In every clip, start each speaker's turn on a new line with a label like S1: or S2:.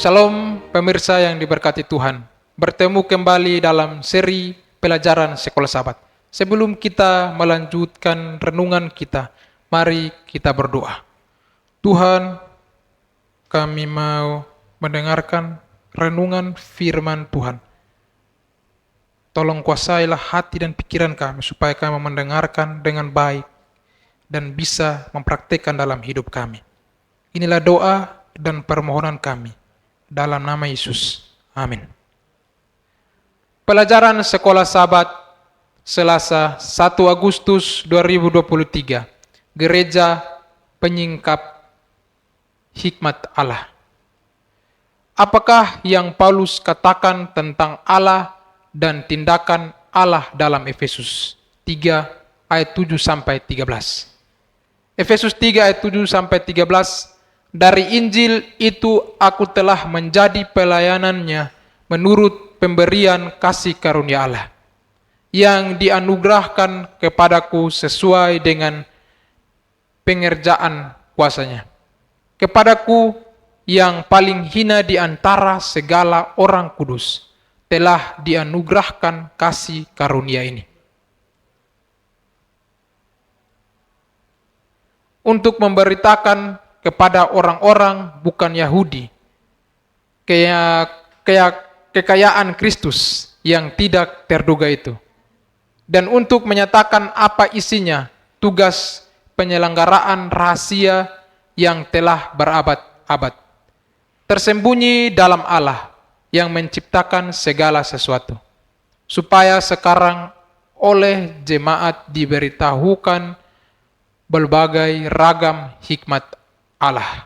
S1: Shalom pemirsa yang diberkati Tuhan. Bertemu kembali dalam seri pelajaran Sekolah Sabat. Sebelum kita melanjutkan renungan kita, mari kita berdoa. Tuhan, kami mau mendengarkan renungan firman Tuhan. Tolong kuasailah hati dan pikiran kami supaya kami mendengarkan dengan baik dan bisa mempraktikkan dalam hidup kami. Inilah doa dan permohonan kami. Dalam nama Yesus. Amin. Pelajaran Sekolah Sabat Selasa 1 Agustus 2023. Gereja Penyingkap Hikmat Allah. Apakah yang Paulus katakan tentang Allah dan tindakan Allah dalam Efesus 3 ayat 7 sampai 13? Efesus 3 ayat 7 sampai 13. Dari Injil itu aku telah menjadi pelayanannya menurut pemberian kasih karunia Allah yang dianugerahkan kepadaku sesuai dengan pengerjaan kuasanya. Kepadaku yang paling hina di antara segala orang kudus telah dianugerahkan kasih karunia ini. Untuk memberitakan kepada orang-orang bukan Yahudi kekayaan Kristus yang tidak terduga itu, dan untuk menyatakan apa isinya tugas penyelenggaraan rahasia yang telah berabad-abad tersembunyi dalam Allah yang menciptakan segala sesuatu, supaya sekarang oleh jemaat diberitahukan berbagai ragam hikmat Allah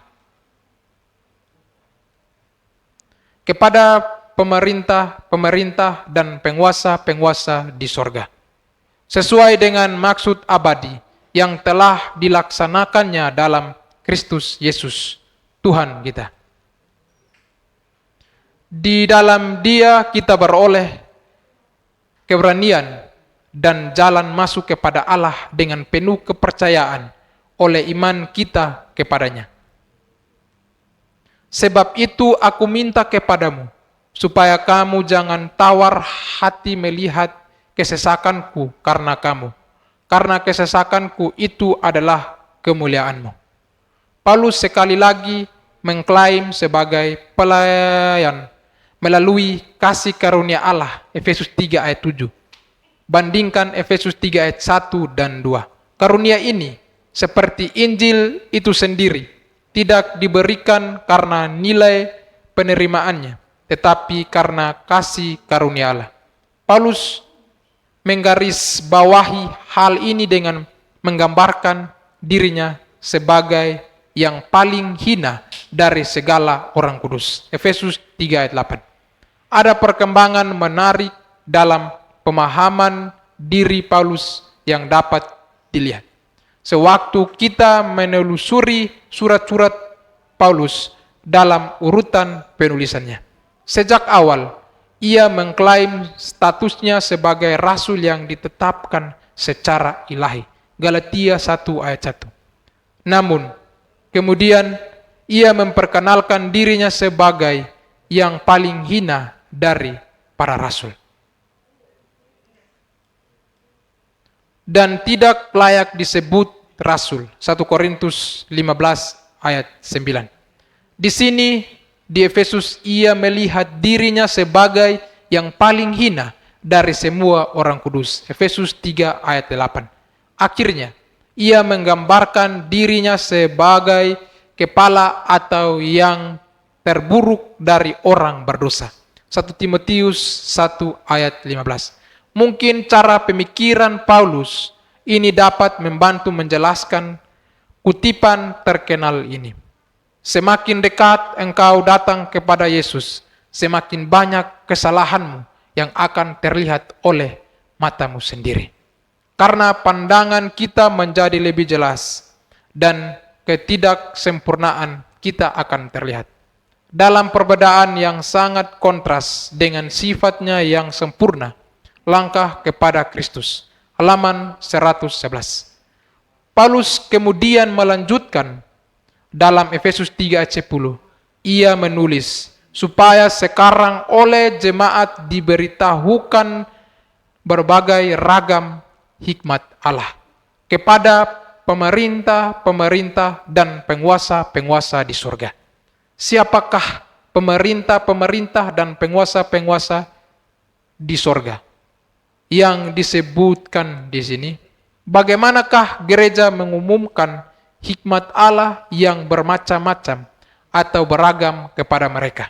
S1: kepada pemerintah dan penguasa-penguasa di sorga, sesuai dengan maksud abadi yang telah dilaksanakannya dalam Kristus Yesus, Tuhan kita. Di dalam Dia kita beroleh keberanian dan jalan masuk kepada Allah dengan penuh kepercayaan oleh iman kita kepadanya. Sebab itu aku minta kepadamu, supaya kamu jangan tawar hati melihat kesesakanku karena kamu, karena kesesakanku itu adalah kemuliaanmu. Paulus sekali lagi mengklaim sebagai pelayan melalui kasih karunia Allah, Efesus 3 ayat 7. Bandingkan Efesus 3 ayat 1 dan 2. Karunia ini seperti Injil itu sendiri, tidak diberikan karena nilai penerimaannya, tetapi karena kasih karunia Allah. Paulus menggarisbawahi hal ini dengan menggambarkan dirinya sebagai yang paling hina dari segala orang kudus. Efesus 3 ayat 8. Ada perkembangan menarik dalam pemahaman diri Paulus yang dapat dilihat sewaktu kita menelusuri surat-surat Paulus dalam urutan penulisannya. Sejak awal, ia mengklaim statusnya sebagai rasul yang ditetapkan secara ilahi. Galatia 1 ayat 1. Namun, kemudian ia memperkenalkan dirinya sebagai yang paling hina dari para rasul dan tidak layak disebut rasul. 1 Korintus 15 ayat 9. Di sini di Efesus ia melihat dirinya sebagai yang paling hina dari semua orang kudus. Efesus 3 ayat 8. Akhirnya ia menggambarkan dirinya sebagai kepala atau yang terburuk dari orang berdosa. 1 Timotius 1 ayat 15. Mungkin cara pemikiran Paulus ini dapat membantu menjelaskan kutipan terkenal ini. Semakin dekat engkau datang kepada Yesus, semakin banyak kesalahanmu yang akan terlihat oleh matamu sendiri. Karena pandangan kita menjadi lebih jelas dan ketidaksempurnaan kita akan terlihat. Dalam perbedaan yang sangat kontras dengan sifatnya yang sempurna, langkah kepada Kristus. Halaman 111. Paulus kemudian melanjutkan dalam Efesus 3 ayat 10. Ia menulis, supaya sekarang oleh jemaat diberitahukan berbagai ragam hikmat Allah kepada pemerintah-pemerintah dan penguasa-penguasa di surga. Siapakah pemerintah-pemerintah dan penguasa-penguasa di surga yang disebutkan di sini? Bagaimanakah gereja mengumumkan hikmat Allah yang bermacam-macam atau beragam kepada mereka?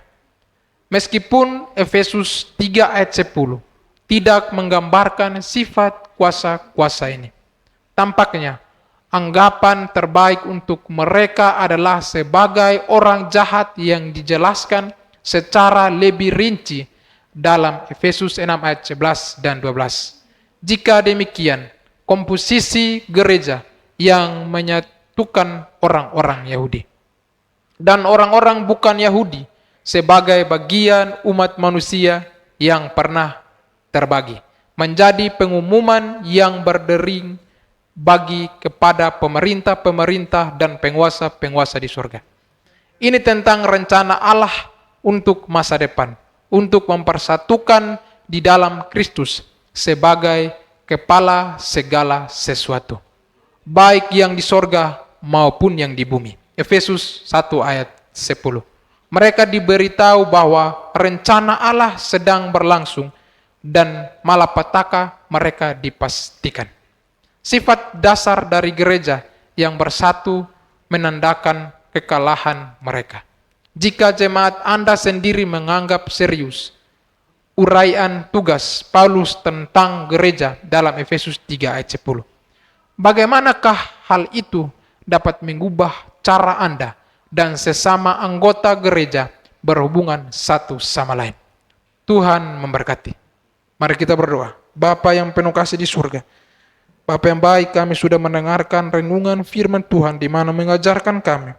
S1: Meskipun Efesus 3 ayat 10 tidak menggambarkan sifat kuasa-kuasa ini, tampaknya anggapan terbaik untuk mereka adalah sebagai orang jahat yang dijelaskan secara lebih rinci dalam Efesus 6 ayat 11 dan 12. Jika demikian, komposisi gereja yang menyatukan orang-orang Yahudi dan orang-orang bukan Yahudi sebagai bagian umat manusia yang pernah terbagi menjadi pengumuman yang berdering bagi kepada pemerintah-pemerintah dan penguasa-penguasa di surga. Ini tentang rencana Allah untuk masa depan, untuk mempersatukan di dalam Kristus sebagai kepala segala sesuatu, baik yang di surga maupun yang di bumi. Efesus 1 ayat 10. Mereka diberitahu bahwa rencana Allah sedang berlangsung dan malapetaka mereka dipastikan. Sifat dasar dari gereja yang bersatu menandakan kekalahan mereka. Jika jemaat Anda sendiri menganggap serius uraian tugas Paulus tentang gereja dalam Efesus 3 ayat 10, bagaimanakah hal itu dapat mengubah cara Anda dan sesama anggota gereja berhubungan satu sama lain? Tuhan memberkati. Mari kita berdoa. Bapa yang penuh kasih di surga, Bapa yang baik, kami sudah mendengarkan renungan firman Tuhan di mana mengajarkan kami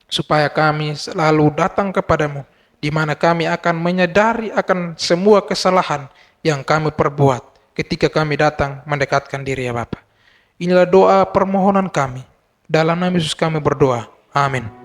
S1: supaya kami selalu datang kepadamu, di mana kami akan menyadari akan semua kesalahan yang kami perbuat ketika kami datang mendekatkan diri ya Bapa. Inilah doa permohonan kami. Dalam nama Yesus kami berdoa. Amin.